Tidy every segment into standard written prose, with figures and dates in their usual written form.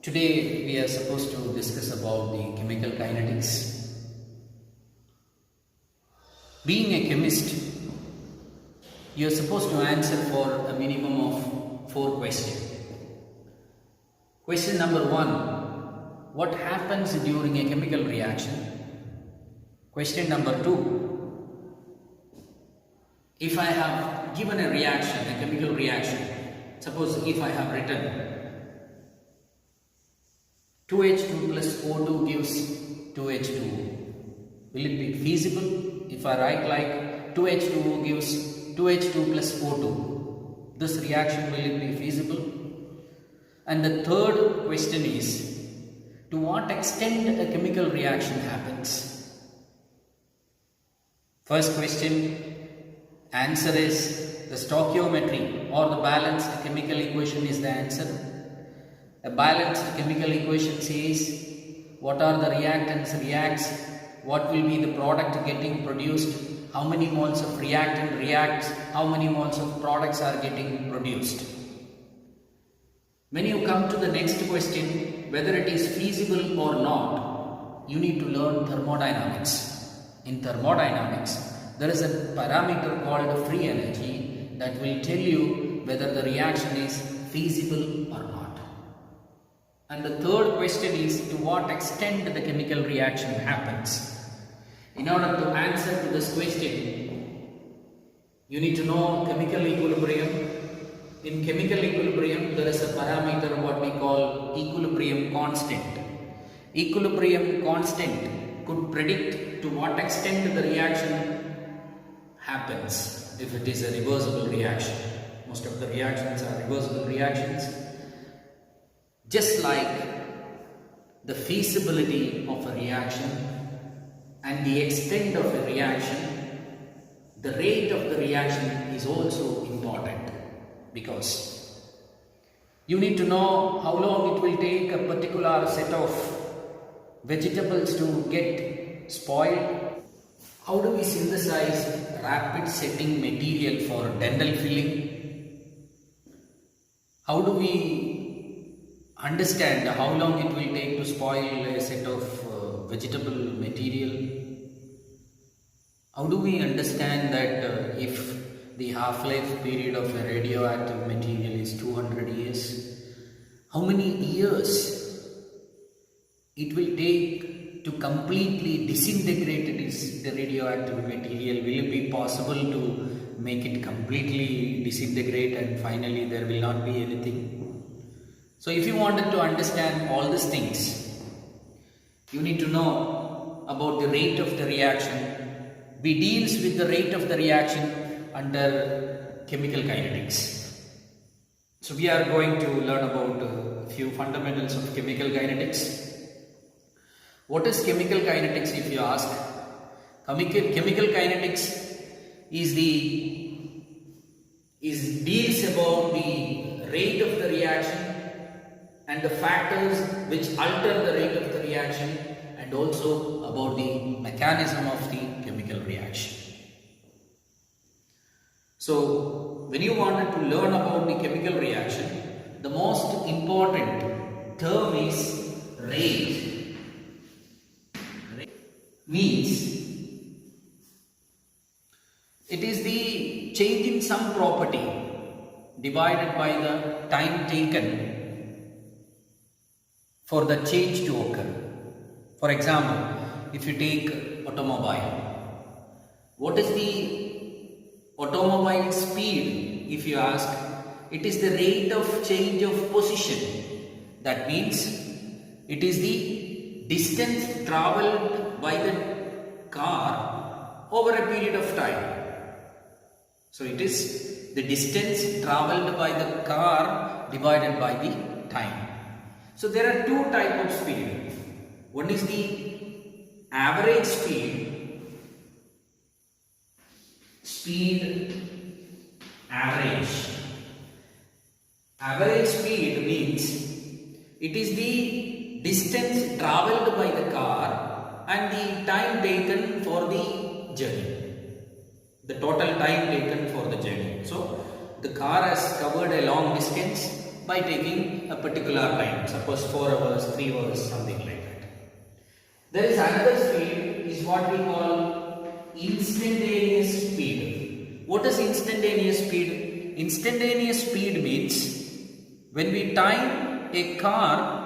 Today we are supposed to discuss about the chemical kinetics. Being a chemist, you are supposed to answer for a minimum of 4 questions. Question number 1, what happens during a chemical reaction? Question number 2, if I have given a reaction, a chemical reaction, suppose if I have written 2H2 plus O2 gives 2H2O. Will it be feasible if I write like 2H2O gives 2H2 plus O2? This reaction, will it be feasible? And the third question is, to what extent a chemical reaction happens? First question, answer is the stoichiometry or the balanced chemical equation is the answer. A balanced chemical equation says what are the reactants reacts, what will be the product getting produced, how many moles of reactant reacts, how many moles of products are getting produced. When you come to the next question, whether it is feasible or not, you need to learn thermodynamics. In thermodynamics, there is a parameter called free energy that will tell you whether the reaction is feasible or not. And the third question is, to what extent the chemical reaction happens. In order to answer to this question, you need to know chemical equilibrium. In chemical equilibrium, there is a parameter what we call equilibrium constant. Equilibrium constant could predict to what extent the reaction happens if it is a reversible reaction. Most of the reactions are reversible reactions. Just like the feasibility of a reaction and the extent of a reaction, the rate of the reaction is also important, because you need to know how long it will take a particular set of vegetables to get spoiled. How do we synthesize rapid setting material for dental filling? How do we understand how long it will take to spoil a set of vegetable material? How do we understand that if the half-life period of a radioactive material is 200 years, how many years it will take to completely disintegrate the radioactive material? Will it be possible to make it completely disintegrate and finally there will not be anything? So if you wanted to understand all these things, you need to know about the rate of the reaction. We deals with the rate of the reaction under chemical kinetics. So we are going to learn about a few fundamentals of chemical kinetics. What is chemical kinetics if you ask? Chemical kinetics deals about the rate of the reaction and the factors which alter the rate of the reaction, and also about the mechanism of the chemical reaction. So when you wanted to learn about the chemical reaction, the most important term is rate. Means it is the change in some property divided by the time taken for the change to occur. For example, if you take automobile, what is the automobile speed? If you ask, it is the rate of change of position. That means it is the distance travelled by the car over a period of time. So it is the distance travelled by the car divided by the time. So there are two types of speed. One is the average speed average. Average speed means it is the distance travelled by the car and the time taken for the journey. The total time taken for the journey. So the car has covered a long distance by taking a particular time, suppose 4 hours, 3 hours, something like that. There is another speed is what we call instantaneous speed. What is instantaneous speed? Instantaneous speed means when we time a car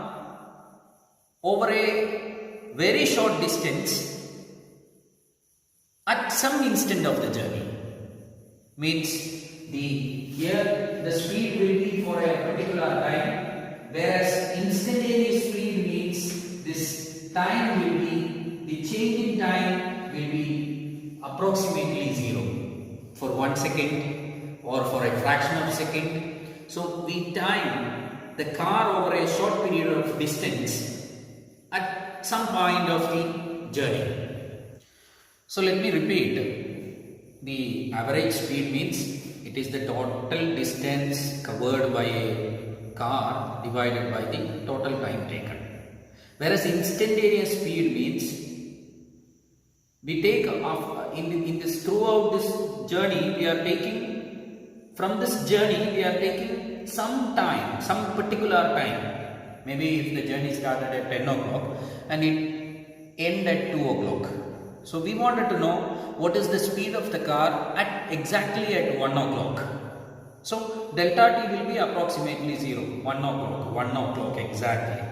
over a very short distance at some instant of the journey. Means here the speed will be for a particular time, whereas instantaneous speed means this time will be, the change in time will be approximately 0 for 1 second or for a fraction of a second. So we time the car over a short period of distance at some point of the journey. So let me repeat. The average speed means it is the total distance covered by a car divided by the total time taken. Whereas instantaneous speed means we take in this throughout this journey we are taking, from this journey we are taking some time, some particular time. Maybe if the journey started at 10 o'clock and it end at 2 o'clock. So we wanted to know what is the speed of the car at exactly at 1 o'clock. So delta t will be approximately 0, 1 o'clock exactly.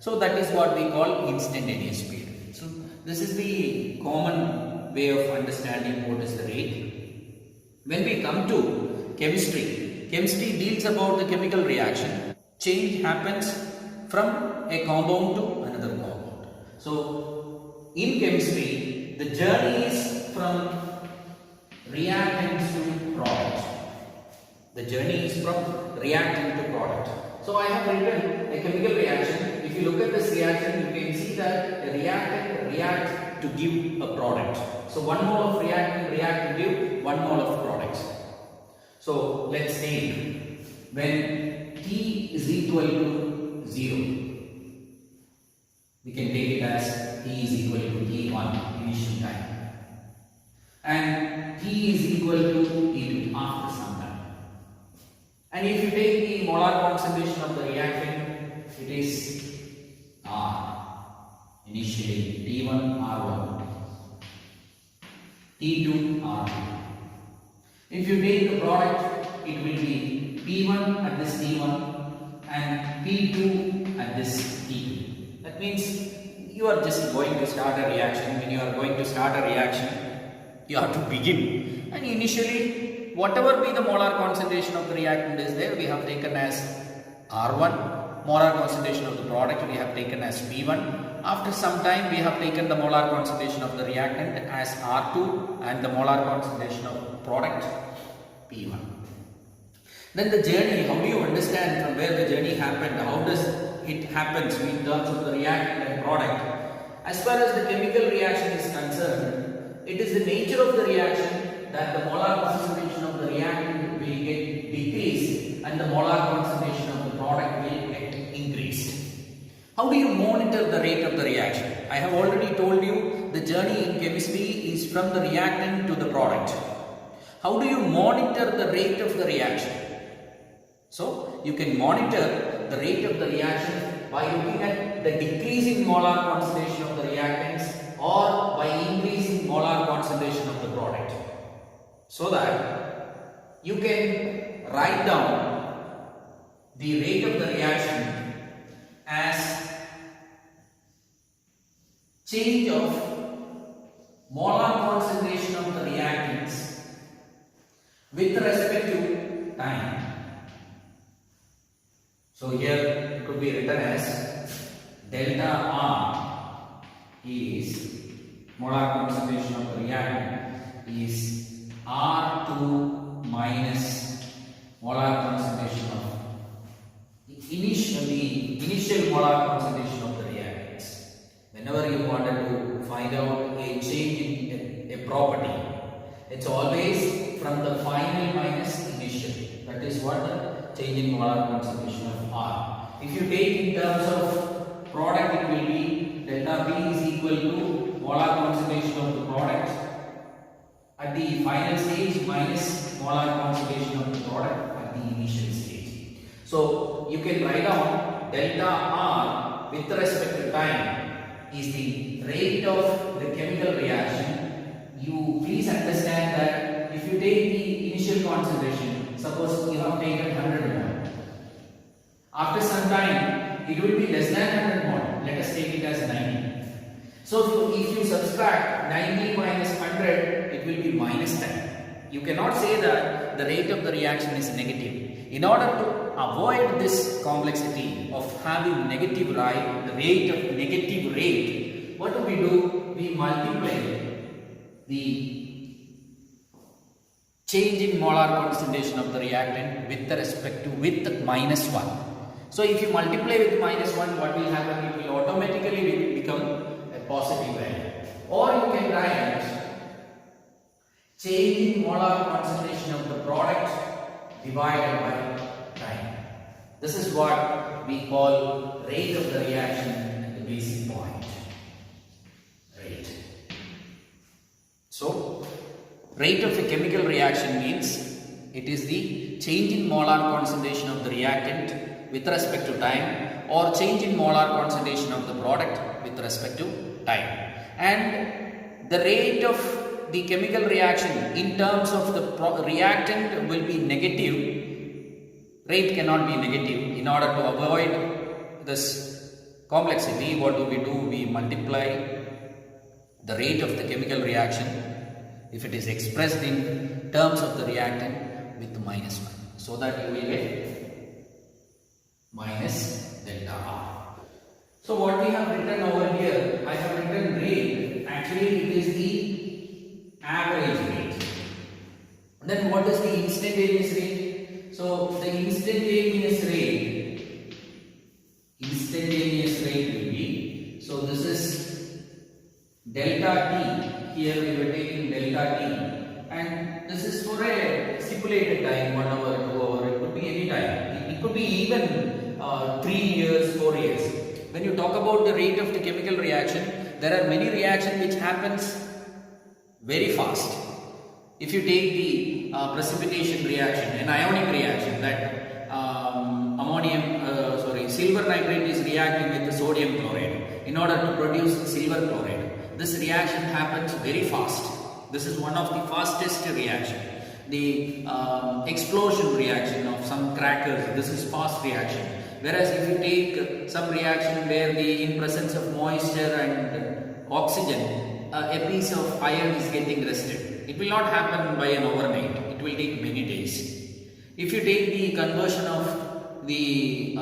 So that is what we call instantaneous speed. So this is the common way of understanding what is the rate. When we come to chemistry, chemistry deals about the chemical reaction. Change happens from a compound to another compound. So in chemistry, the journey is from reactant to product. The journey is from reactant to product. So I have written a chemical reaction. If you look at this reaction, you can see that a reactant reacts to give a product. So 1 mole of reactant react to give 1 mole of product. So let's say when T is equal to 0, we can take it as T is equal to T1 initial time, and T is equal to T2 after some time. And if you take the molar concentration of the reactant, it is R. Initially T1 R1, T2 R2. If you take the product, it will be P1 at this T1 and P2 at this T2. That means you are just going to start a reaction. When you are going to start a reaction, you have to begin. And initially, whatever be the molar concentration of the reactant is there, we have taken as R1. Molar concentration of the product we have taken as P1. After some time, we have taken the molar concentration of the reactant as R2 and the molar concentration of product P1. Then the journey, how do you understand from where the journey happened? How does it happens in terms of the reactant and product? As far as the chemical reaction is concerned, it is the nature of the reaction that the molar concentration of the reactant will get decreased and the molar concentration of the product will get increased. How do you monitor the rate of the reaction? I have already told you the journey in chemistry is from the reactant to the product. How do you monitor the rate of the reaction? So you can monitor the rate of the reaction by looking at the decreasing molar concentration of the reactants or by increasing molar concentration of the product, so that you can write down the rate of the reaction as change of molar concentration of the reactants with respect to time. So here it could be written as delta R is molar concentration of the reactant is R2 minus molar concentration of initial molar concentration of the reactants. Whenever you wanted to find out a change in a property, it's always from the final minus initial. That is what the change in molar concentration of R. If you take in terms of product, it will be delta P is equal to molar concentration of the product at the final stage minus molar concentration of the product at the initial stage. So you can write down delta R with respect to time is the rate of the chemical reaction. You please understand that if you take the initial concentration, suppose you have taken 100 mole. After some time, it will be less than 100 mole. Let us take it as 90. So if you subtract 90 minus 100, it will be minus 10. You cannot say that the rate of the reaction is negative. In order to avoid this complexity of having negative rate of negative rate, what do? We multiply the change in molar concentration of the reactant with respect to with minus 1. So if you multiply with minus 1, what will happen? It will automatically become a positive value. Or you can write change in molar concentration of the product divided by time. This is what we call rate of the reaction at the basic point. Rate. So, rate of a chemical reaction means it is the change in molar concentration of the reactant with respect to time, or change in molar concentration of the product with respect to time. And the rate of the chemical reaction in terms of the reactant will be negative. Rate cannot be negative. In order to avoid this complexity, what do? We multiply the rate of the chemical reaction, if it is expressed in terms of the reactant, with minus 1. So that you will get minus delta R. So what we have written over here, I have written rate. Actually it is the average rate. Then what is the instantaneous rate? So the instantaneous rate will be, so this is delta T. Here we were taking delta T, and this is for a stipulated time, 1 hour, 2 hour, it could be any time. It could be even 3 years, 4 years. When you talk about the rate of the chemical reaction, there are many reactions which happens very fast. If you take the precipitation reaction, an ionic reaction, that silver nitrate is reacting with the sodium chloride in order to produce silver chloride. This reaction happens very fast. This is one of the fastest reaction. The explosion reaction of some crackers, this is fast reaction. Whereas if you take some reaction where in presence of moisture and oxygen, a piece of iron is getting rested, it will not happen by an overnight. It will take many days. If you take the conversion of the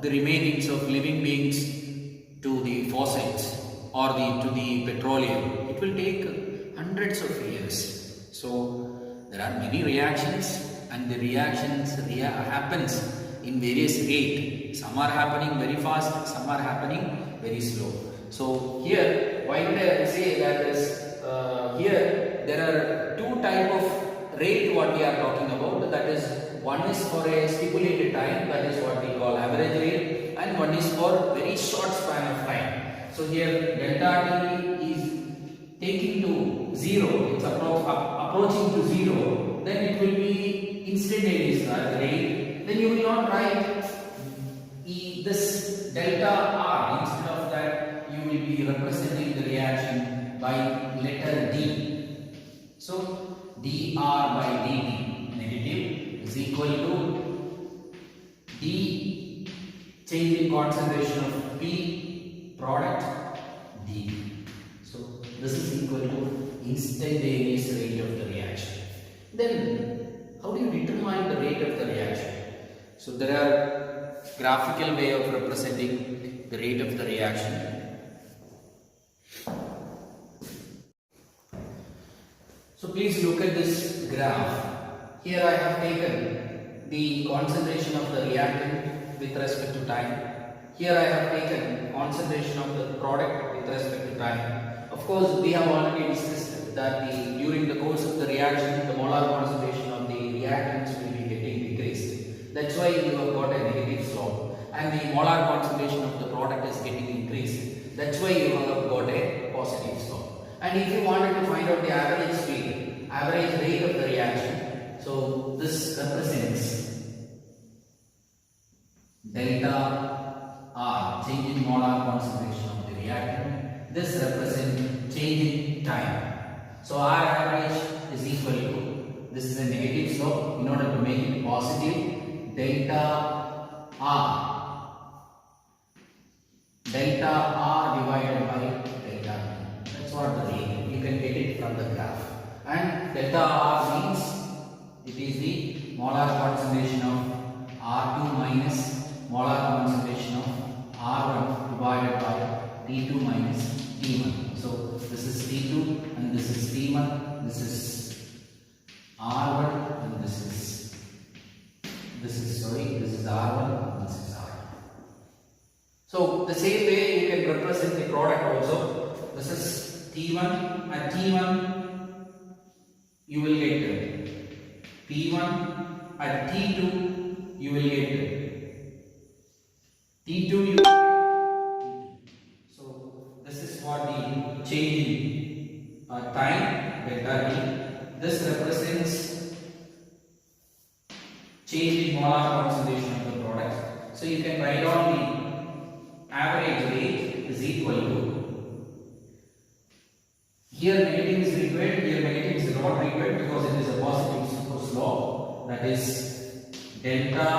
remainings of living beings to the fossils or to the petroleum, it will take hundreds of years. So there are many reactions, and the reactions happens in various rate. Some are happening very fast, some are happening very slow. So here, why did I say that is here there are two type of rate what we are talking about. That is, one is for a stipulated time, that is what we call average rate, and one is for very short span of time. So here delta T is taking to 0, it's approaching to 0, then it will be instantaneous rate. Then you will not write this delta R. Instead of that, you will be representing the reaction by letter D. So dr by dt negative is equal to D change in concentration of P product dt. So this is equal to instantaneous rate of the reaction. Then how do you determine the rate of the reaction? So there are graphical way of representing the rate of the reaction. So please look at this graph. Here I have taken the concentration of the reactant with respect to time. Here I have taken concentration of the product with respect to time. Of course, we have already discussed that during the course of the reaction, the molar concentration of the reactants will be getting decreased. That's why you have got a negative slope, and the molar concentration of the product is getting increased. That's why you have got a positive slope. And if you wanted to find out the average speed, average rate of the reaction, so this represents change in molar concentration of the reactant. This represents change in time. So R average is equal to, this is a negative slope, in order to make it positive, delta R divided by delta T. That's what the rate. You can get it from the graph. And delta R means it is the molar concentration of R2 minus molar concentration of R1 divided by T2 minus T1. So this is T2 and this is T1. This is R1 and this is R1 and this is R2. So the same way you can represent the product also. This is T1. At T1 you will get P1. At T2 you will get T2 you will get T2. So this is what the change in time delta T. This represents change in molar concentration of the product. So you can write down the average rate is equal to, here negative is required, here negative is not required because it is a positive slope, that is delta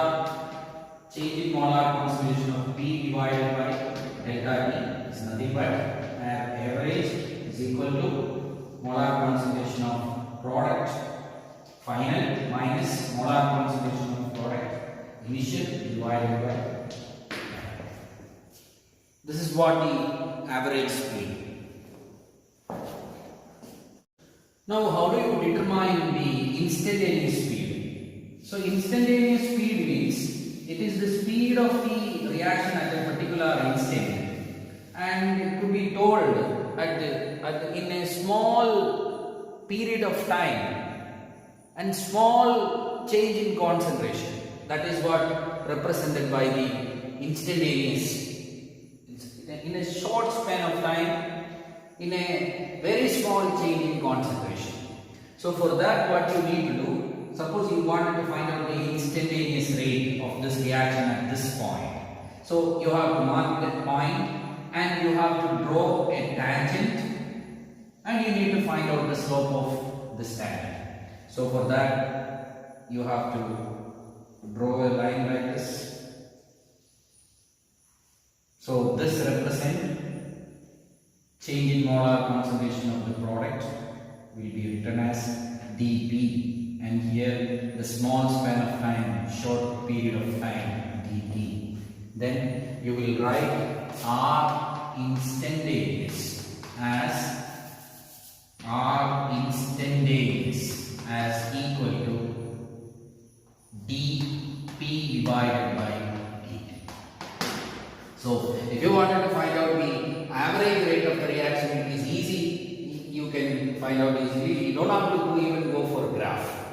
change in molar concentration of P divided by delta T is nothing but average is equal to molar concentration of product final minus molar concentration of product initial divided by. This is what the average speed. Now, how do you determine the instantaneous speed? So, instantaneous speed means it is the speed of the reaction at a particular instant, and it could be told in a small period of time and small change in concentration. That is what represented by the instantaneous. In a short span of time, in a very small change in concentration. So for that, what you need to do, suppose you wanted to find out the instantaneous rate of this reaction at this point. So you have to mark that point and you have to draw a tangent and you need to find out the slope of this tangent. So for that, you have to draw a line like this. So this represents change in molar concentration of the product will be written as dP, and here the small span of time, short period of time, dt. Then you will write R instantaneous as equal to dP divided by dt. So if you wanted to find out the average rate of the reaction, it is easy. You can find out easily. You don't have to even go for a graph.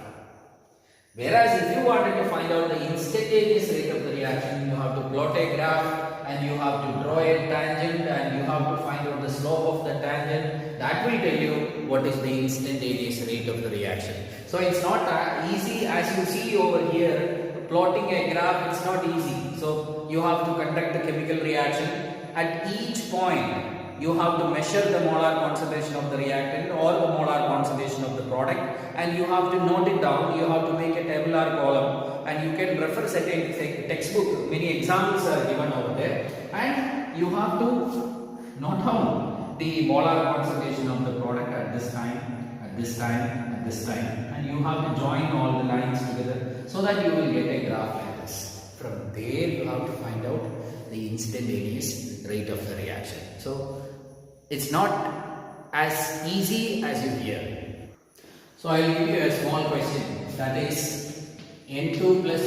Whereas if you wanted to find out the instantaneous rate of the reaction, you have to plot a graph and you have to draw a tangent and you have to find out the slope of the tangent. That will tell you what is the instantaneous rate of the reaction. So it's not easy as you see over here. Plotting a graph, it's not easy. So you have to conduct the chemical reaction. At each point, you have to measure the molar concentration of the reactant or the molar concentration of the product, and you have to note it down. You have to make a tabular column, and you can refer certain textbook. Many examples are given over there, and you have to note down the molar concentration of the product at this time, at this time, at this time, and you have to join all the lines together so that you will get a graph like this. From there, you have to find out the instantaneous rate of the reaction. So it's not as easy as you hear. So I will give you a small question, that is N2 plus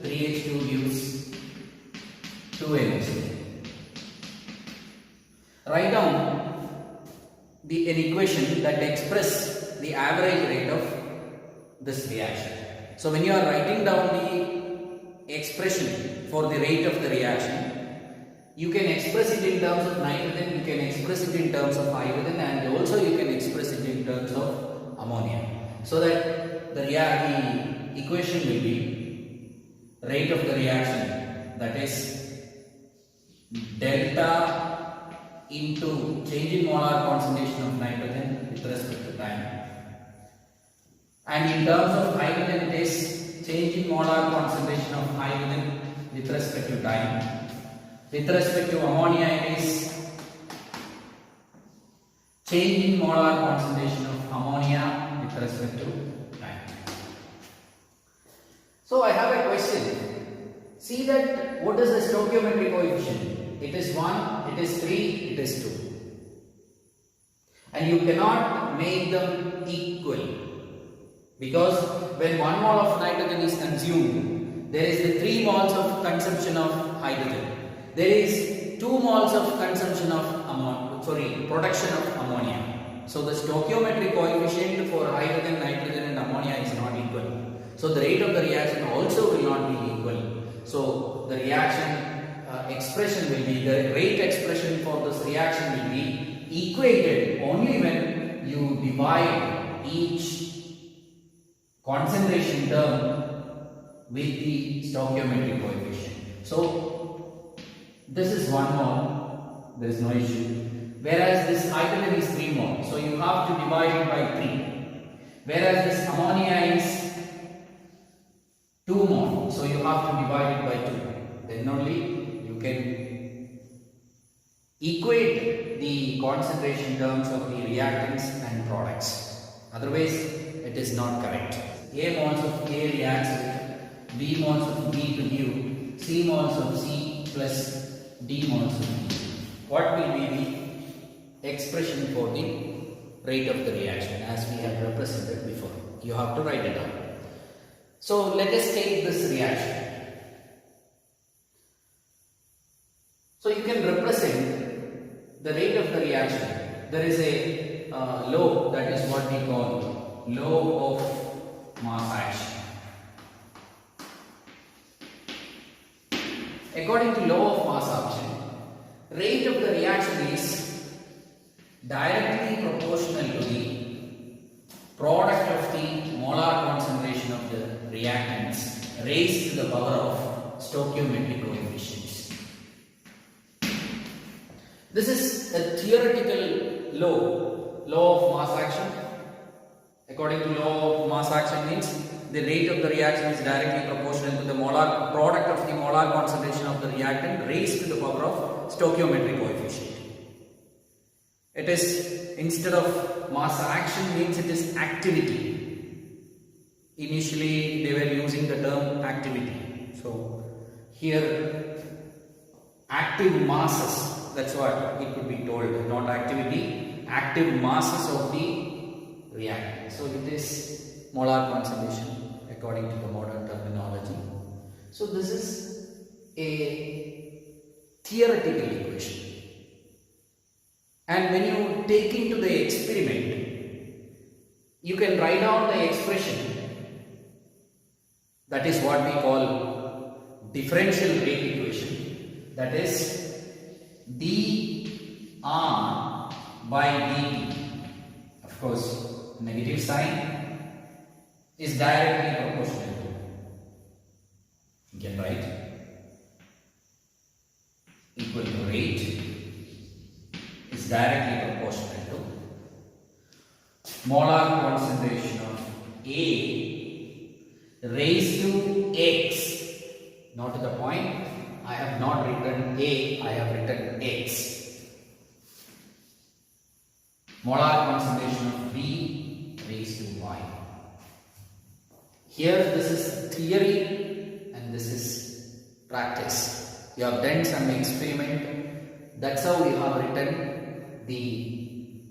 3H2 gives 2NH2. Write down an equation that expresses the average rate of this reaction. So when you are writing down the expression for the rate of the reaction, you can express it in terms of nitrogen, you can express it in terms of hydrogen, and also you can express it in terms of ammonia. So that the equation will be rate of the reaction, that is delta into change in molar concentration of nitrogen with respect to time. And in terms of hydrogen, it is change in molar concentration of hydrogen with respect to time. With respect to ammonia, it is change in molar concentration of ammonia with respect to time. So I have a question. See that what is the stoichiometric coefficient? It is 1, it is 3, it is 2. And you cannot make them equal. Because when 1 mole of nitrogen is consumed, there is the 3 moles of consumption of hydrogen. There is 2 moles of consumption of production of ammonia. So the stoichiometric coefficient for hydrogen, nitrogen and ammonia is not equal. So the rate of the reaction also will not be equal. So the reaction expression will be, the rate expression for this reaction will be equated only when you divide each concentration term with the stoichiometric coefficient. So this is 1 mole, there is no issue. Whereas this hydrogen is 3 mole, so you have to divide it by 3. Whereas this ammonia is 2 mole, so you have to divide it by 2. Then only you can equate the concentration terms of the reactants and products. Otherwise, it is not correct. A moles of A reacts with B moles of B to give C moles of C plus D moles of B. What will be the expression for the rate of the reaction as we have represented before? You have to write it down. So let us take this reaction. So you can represent the rate of the reaction. There is a law, that is what we call law of mass action. According to law of mass action, rate of the reaction is directly proportional to the product of the molar concentration of the reactants raised to the power of stoichiometric coefficients. This is a theoretical law of mass action. According to law of mass action means the rate of the reaction is directly proportional to the molar product of the molar concentration of the reactant raised to the power of stoichiometric coefficient. It is, instead of mass action means it is activity. Initially they were using the term activity. So here active masses, that's what it could be told, not activity, active masses of the reactant. So it is molar concentration according to the modern terminology. So this is a theoretical equation. And when you take into the experiment, you can write down the expression. That is what we call differential rate equation. That is dr by dt. Of course, negative sign is directly proportional to. You can write equal to rate is directly proportional to molar concentration of A raised to X. Not to the point, I have not written A, I have written X. Molar concentration of B raised to Y. Here this is theory and this is practice. You have done some experiment. That's how you have written the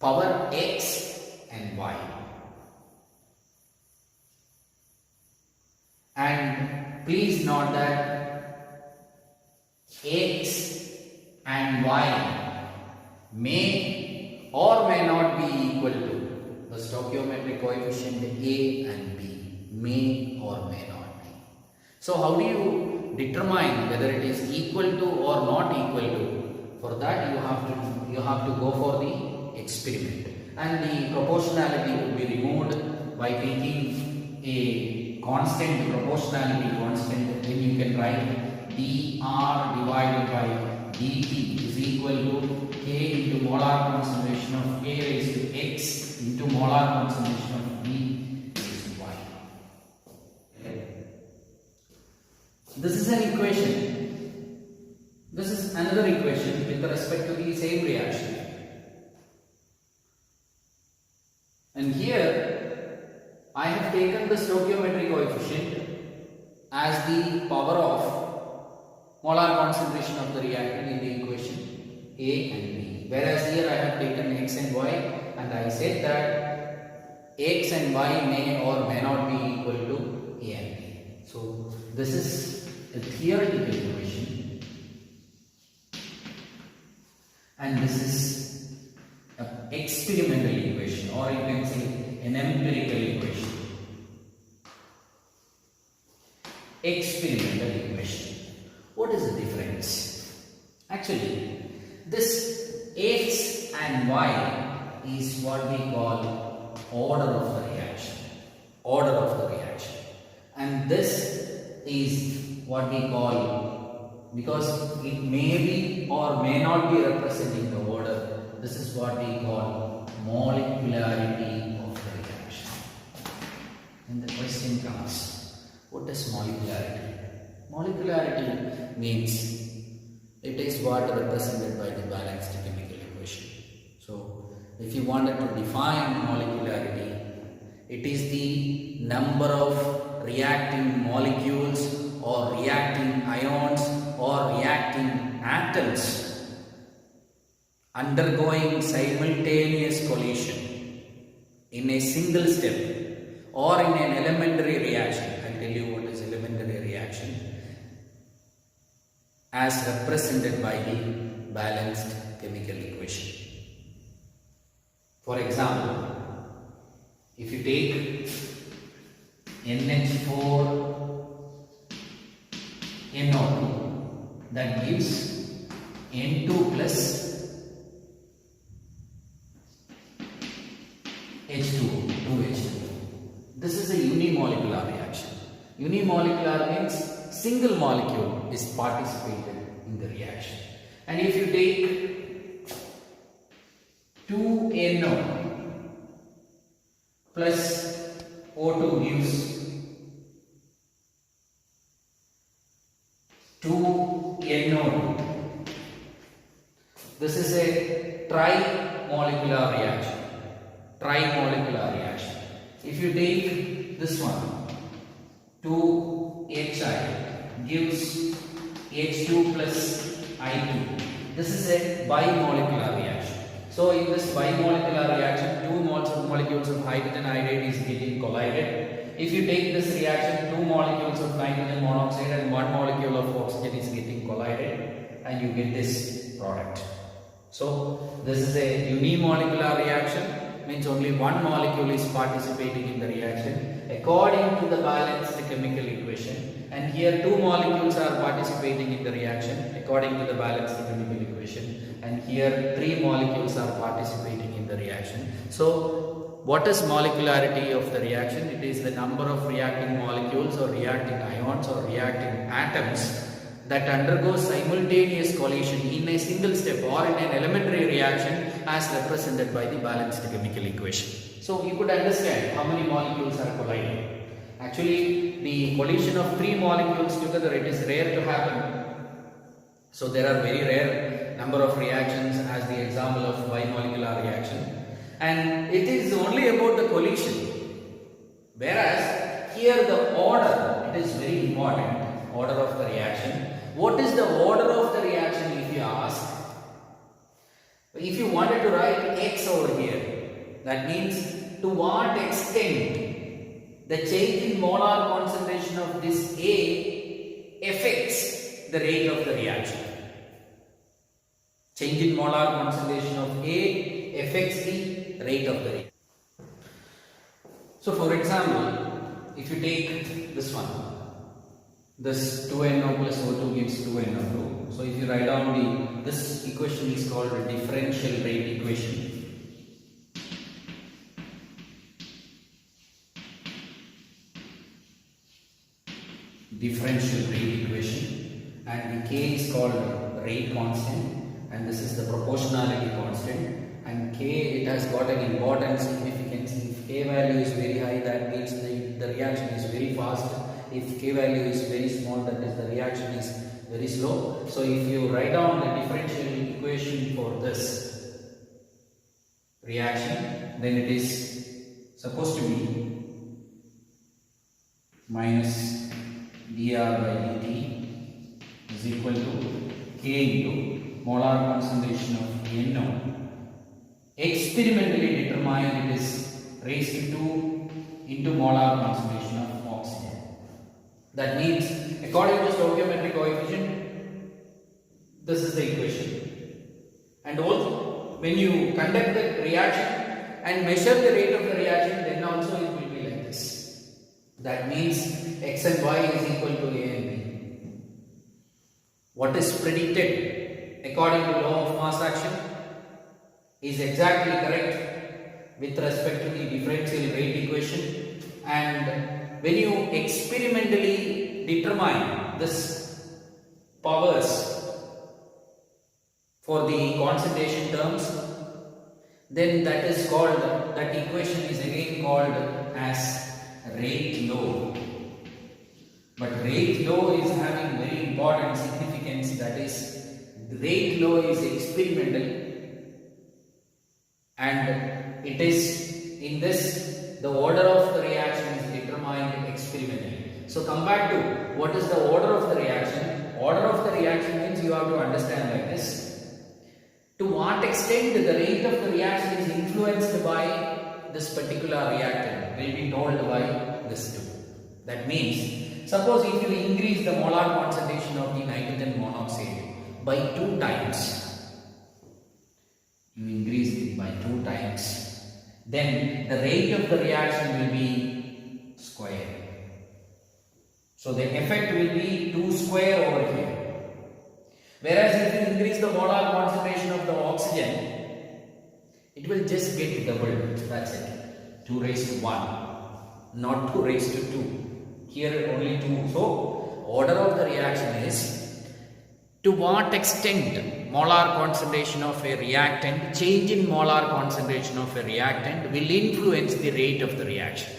power X and Y. And please note that X and Y may or may not be equal to the stoichiometric coefficient A and B. May or may not be. So how do you determine whether it is equal to or not equal to? For that you have to go for the experiment, and the proportionality will be removed by taking a constant, proportionality constant. Then you can write dR divided by dt is equal to K into molar concentration of A raised to X into molar concentration of B raised to Y. This is an equation. This is another equation with respect to the same reaction. And here I have taken the stoichiometry coefficient as the power of molar concentration of the reactant in the equation A and B. Whereas here I have taken X and Y, and I said that X and Y may or may not be equal to A and B. So this is a theoretical equation, and this is an experimental equation, or you can say an empirical equation. Experimental equation. What is the difference? Actually, this X and Y is what we call order of the reaction. Order of the reaction. And this is what we call, because it may be or may not be representing the order, this is what we call molecularity of the reaction. And the question comes, what is molecularity? Molecularity means it is what represented by the balanced chemical equation. So if you wanted to define molecularity, it is the number of reacting molecules or reacting ions or reacting atoms undergoing simultaneous collision in a single step or in an elementary reaction. I'll tell you what is elementary reaction, as represented by the balanced chemical equation. For example, if you take NH4 NO2, that gives N2 plus H2O, 2H2O. This is a unimolecular reaction. Unimolecular means single molecule is participated in the reaction. And if you take 2NO plus O2 gives 2NO2. This is a tri-molecular reaction. Tri-molecular reaction. If you take this one, 2HI gives H2 plus I2. This is a bimolecular reaction. So in this bimolecular reaction, two molecules of hydrogen iodide is getting collided. If you take this reaction, two molecules of nitrogen monoxide and one molecule of oxygen is getting collided, and you get this product. So this is a unimolecular reaction, means only one molecule is participating in the reaction according to the balanced chemical equation, and here two molecules are participating in the reaction according to the balanced chemical equation, and here three molecules are participating in the reaction. So what is molecularity of the reaction? It is the number of reacting molecules or reacting ions or reacting atoms that undergo simultaneous collision in a single step or in an elementary reaction as represented by the balanced chemical equation. So you could understand how many molecules are colliding. Actually, the collision of three molecules together, it is rare to happen. So there are very rare number of reactions as the example of bimolecular reaction. And it is only about the collision. Whereas here the order, it is very important, order of the reaction. What is the order of the reaction if you ask? If you wanted to write X over here, that means to what extent the change in molar concentration of this A affects the rate of the reaction. Change in molar concentration of A affects the rate of the reaction. So for example, if you take this one, this 2NO plus O2 gives 2NO2. So if you write down this equation is called a differential rate equation. Differential rate equation. K is called rate constant, and this is the proportionality constant. And K, it has got an important significance. If K value is very high, that means the reaction is very fast. If K value is very small, that is the reaction is very slow. So if you write down the differential equation for this reaction, then it is supposed to be minus dr by dt is equal to K into molar concentration of NO. Experimentally determined, it is raised to 2 into molar concentration of oxygen. That means, according to stoichiometric coefficient, this is the equation. And also, when you conduct the reaction and measure the rate of the reaction, then also it will be like this. That means x and y is equal to a and b. What is predicted according to law of mass action is exactly correct with respect to the differential rate equation. And when you experimentally determine this powers for the concentration terms, then that is called, that equation is again called as rate law. But rate law is having very important significance, that is, rate law is experimental, and it is in this, the order of the reaction is determined experimentally. So come back to what is the order of the reaction. Order of the reaction means you have to understand like this. To what extent the rate of the reaction is influenced by this particular reactant will be told by this too. That means, suppose if you increase the molar concentration of the nitrogen monoxide by 2 times, you increase it by 2 times, then the rate of the reaction will be square. So the effect will be 2 square over here. Whereas if you increase the molar concentration of the oxygen, it will just get doubled. That's it. 2 raised to 1, not 2 raised to 2. Here only 2. So order of the reaction is, to what extent molar concentration of a reactant, change in molar concentration of a reactant will influence the rate of the reaction.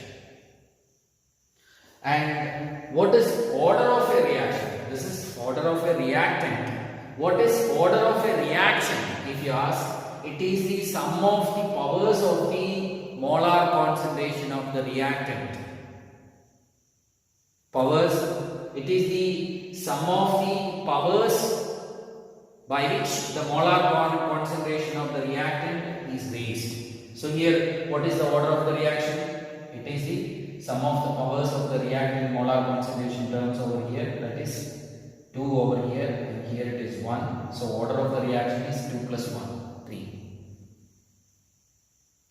And what is order of a reaction? This is order of a reactant. What is order of a reaction? If you ask, it is the sum of the powers of the molar concentration of the reactant. Powers, it is the sum of the powers by which the molar concentration of the reactant is raised. So here, what is the order of the reaction? It is the sum of the powers of the reactant molar concentration terms over here, that is 2 over here, and here it is 1. So order of the reaction is 2 plus 1, 3.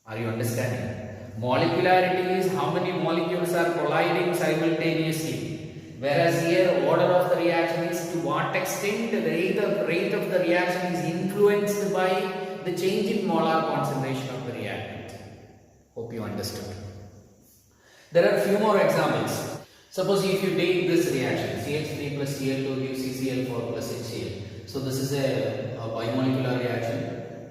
Are you understanding? Molecularity is how many molecules are colliding simultaneously. Whereas here order of the reaction is to what extent the rate of the reaction is influenced by the change in molar concentration of the reactant. Hope you understood. There are a few more examples. Suppose if you take this reaction, CH3 plus Cl2 gives CCl4 plus HCl. So this is a bimolecular reaction,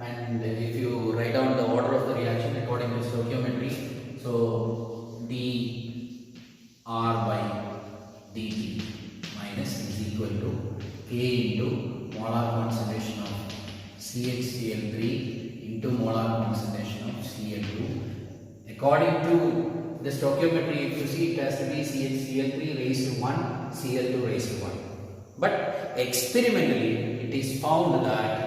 and if you write down the order of the reaction according to stoichiometry, so dR by dt minus is equal to K into molar concentration of CHCl3 into molar concentration of Cl2. According to the stoichiometry, if you see, it has to be CHCl3 raised to 1, Cl2 raised to 1. But experimentally, it is found that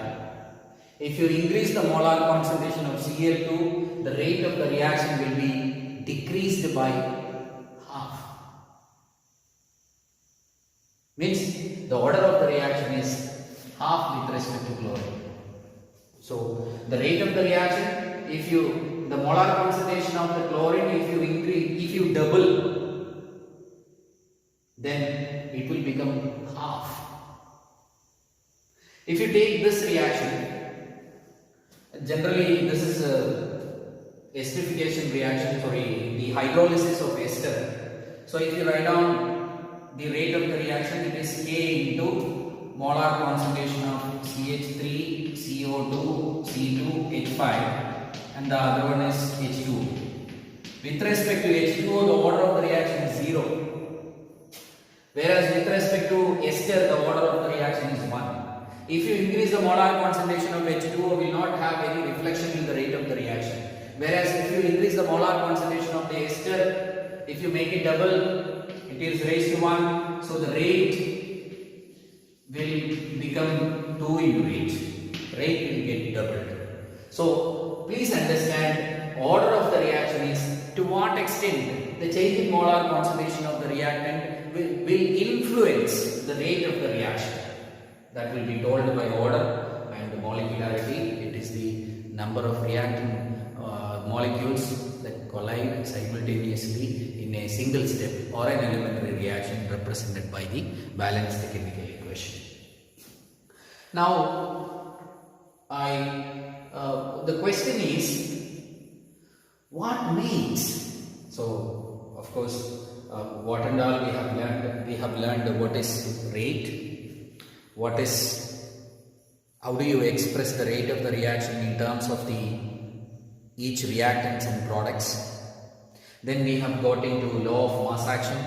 if you increase the molar concentration of Cl2, the rate of the reaction will be decreased by half. Means the order of the reaction is half with respect to chlorine. So the rate of the reaction, if you, the molar concentration of the chlorine, if you increase, if you double, then it will become half. If you take this reaction, generally this is a esterification reaction, the hydrolysis of ester. So if you write down the rate of the reaction, it is K into molar concentration of CH3, CO2, C2, H5 and the other one is H2. With respect to H2O, the order of the reaction is 0. Whereas with respect to ester, the order of the reaction is 1. If you increase the molar concentration of H2O, will not have any reflection in the rate of the reaction. Whereas if you increase the molar concentration of the ester, if you make it double, it is raised to 1. So the rate will become 2 into 8. Rate will get doubled. So please understand, order of the reaction is to what extent the change in molar concentration of the reactant will influence the rate of the reaction. That will be told by order, and the molecularity, it is the number of reacting molecules that collide simultaneously in a single step or an elementary reaction represented by the balanced chemical equation. Now, the question is, what makes? So, of course, what and all we have learned. We have learned what is rate, what is, how do you express the rate of the reaction in terms of each reactants and products. Then we have got into law of mass action.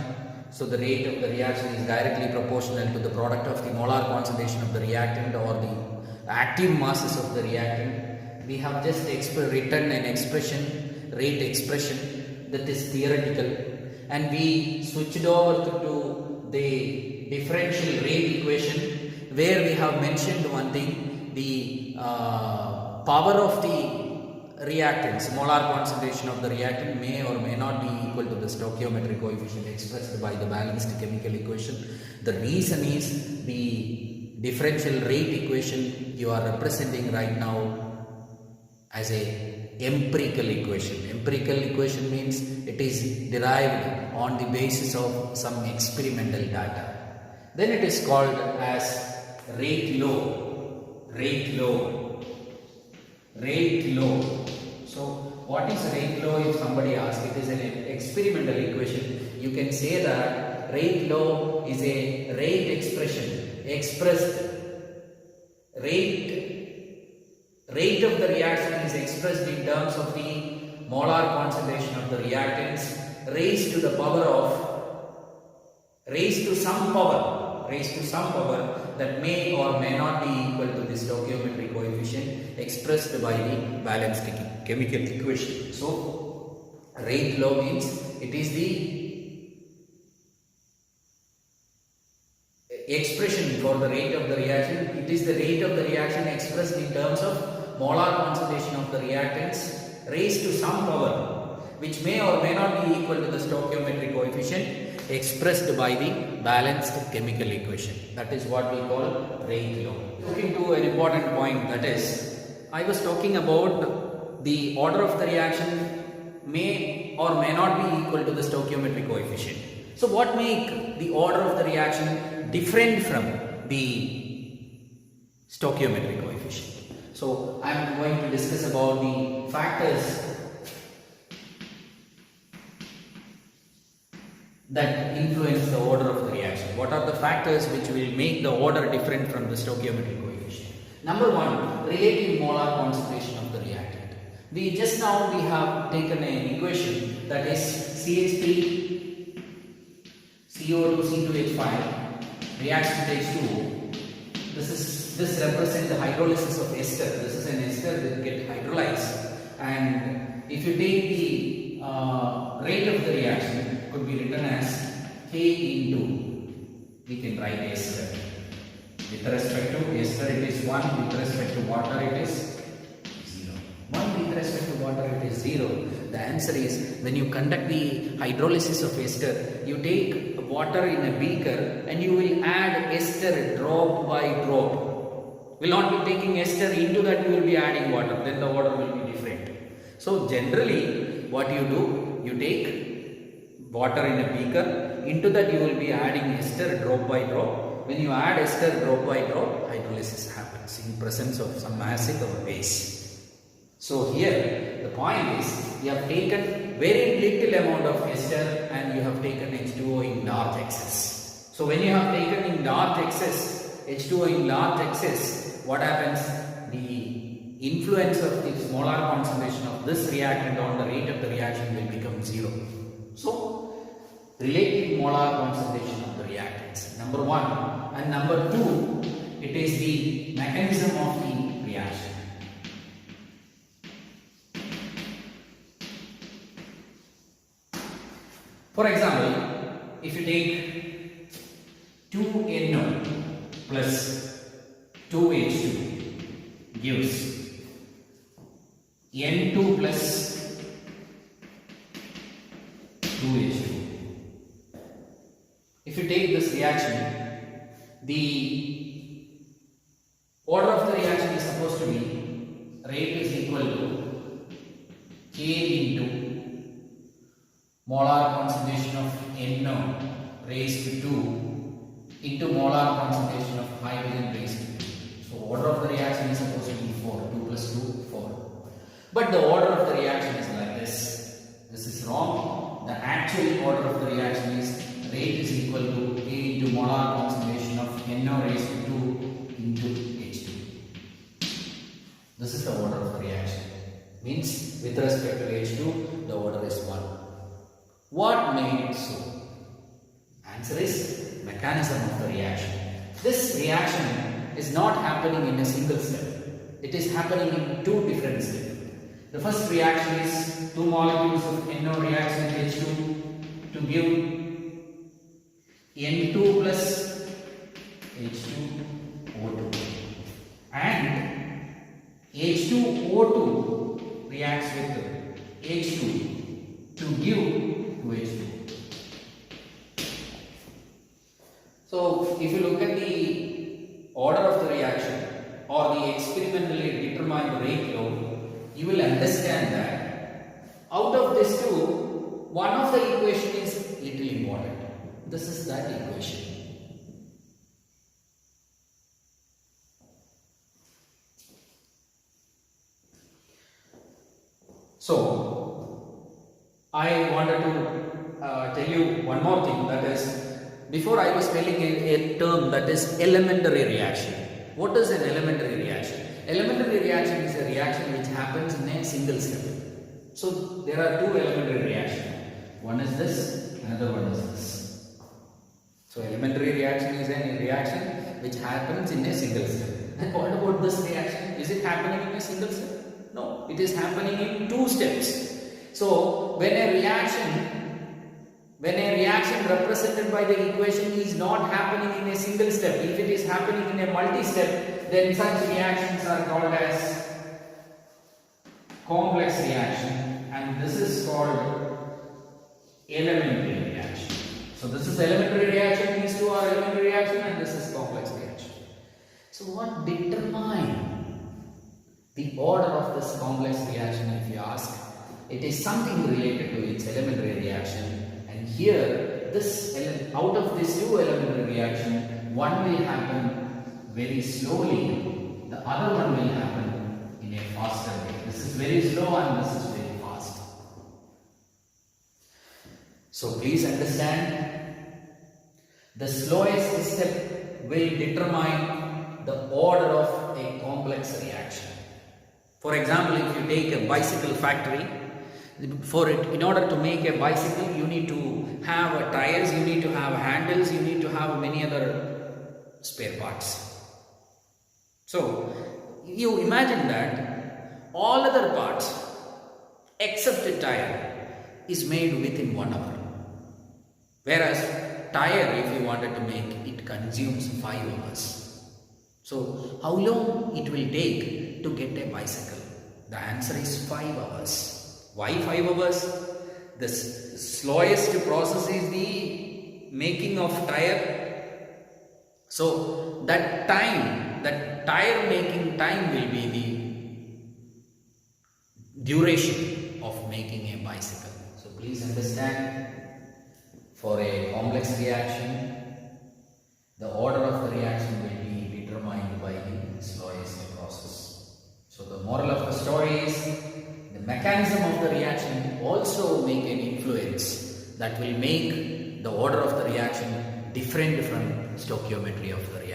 So the rate of the reaction is directly proportional to the product of the molar concentration of the reactant or the active masses of the reactant. We have just written an expression, rate expression, that is theoretical, and we switched over to the differential rate equation, where we have mentioned one thing, the power of the reactants, molar concentration of the reactant may or may not be equal to the stoichiometric coefficient expressed by the balanced chemical equation. The reason is the differential rate equation you are representing right now as a empirical equation. Empirical equation means it is derived on the basis of some experimental data. Then it is called as rate law. Rate law. Rate law. So what is rate law? If somebody asks, it is an experimental equation. You can say that rate law is a rate expression expressed. Rate of the reaction is expressed in terms of the molar concentration of the reactants raised to the power of, raised to some power that may or may not be equal to the stoichiometric coefficient expressed by the balanced chemical equation. So rate law means it is the expression for the rate of the reaction. It is the rate of the reaction expressed in terms of molar concentration of the reactants raised to some power which may or may not be equal to the stoichiometric coefficient expressed by the balanced chemical equation. That is what we call rate law. Looking to an important point, that is, I was talking about the order of the reaction may or may not be equal to the stoichiometric coefficient. So what make the order of the reaction different from the stoichiometric coefficient? So I am going to discuss about the factors that influence the order of the reaction. What are the factors which will make the order different from the stoichiometric coefficient? Number one, relative molar concentration of the reactant. We have taken an equation, that is CH3, CO2, C2H5 reacts with H2O. This represents the hydrolysis of ester. This is an ester that get hydrolyzed, and if you take the rate of the reaction, could be written as K into, we can write ester. With respect to ester it is 1, with respect to water it is 0. 1 with respect to water it is 0. The answer is, when you conduct the hydrolysis of ester, you take water in a beaker and you will add ester drop by drop. Will not be taking ester into that, you will be adding water, then the order will be different. So generally what you do, you take water in a beaker, into that you will be adding ester drop by drop. When you add ester drop by drop, hydrolysis happens in presence of some acid or base. So here the point is, you have taken very little amount of ester and you have taken H2O in large excess. So when you have taken in large excess, H2O in large excess, what happens? The influence of the molar concentration of this reactant on the rate of the reaction will become 0. So, relative molar concentration of the reactants, number 1, and number 2, it is the mechanism of the reaction. For example, if you take 2NO plus 2H2 gives N2 plus 2H2. If you take this reaction, the order of the reaction is supposed to be rate is equal to K into molar concentration of NO raised to 2 into molar concentration of hydrogen raised to 2. So order of the reaction is supposed to be 4. 2 plus 2, 4. But the order of the reaction is like this. This is wrong. The actual order of the reaction is rate is equal to K into molar concentration of NO raised to 2 into H2. This is the order of the reaction. Means with respect to H2, the order is 1. What made it so? Answer is mechanism of the reaction. This reaction is not happening in a single step. It is happening in 2 different steps. The first reaction is 2 molecules of NO reacts with H2 to give N2 plus H2O2, and H2O2 reacts with H2 to give 2H2. So if you look at the order of the reaction or the experimentally determined rate law, you will understand that out of these two, one of the equation is little important. This is that equation. So, I wanted to tell you one more thing, that is, before I was telling a term that is elementary reaction. What is an elementary reaction? Elementary reaction is a reaction which happens in a single step. So, there are 2 elementary reactions. One is this, another one is this. So, elementary reaction is a reaction which happens in a single step. And what about this reaction? Is it happening in a single step? No, it is happening in 2 steps. So, when a reaction represented by the equation is not happening in a single step, if it is happening in a multi-step, then such reactions are called as complex reaction, and this is called elementary reaction. So this is elementary reaction, these two are elementary reaction, and this is complex reaction. So what determines the order of this complex reaction, if you ask? It is something related to its elementary reaction. And here, out of this 2 elementary reaction, one will happen very slowly, the other one will happen in a faster way. This is very slow and this is very fast. So please understand, the slowest step will determine the order of a complex reaction. For example, if you take a bicycle factory, in order to make a bicycle, you need to have tires, you need to have handles, you need to have many other spare parts. So, you imagine that all other parts except a tire is made within 1 hour. Whereas tire, if you wanted to make, it consumes 5 hours. So, how long it will take to get a bicycle? The answer is 5 hours. Why 5 hours? The slowest process is the making of tire. So that time, that tire making time will be the duration of making a bicycle. So please understand, for a complex reaction, the order of the reaction will be determined by the slowest process. So the moral of the story is, the mechanism of the reaction also make an influence that will make the order of the reaction different from stoichiometry of the reaction.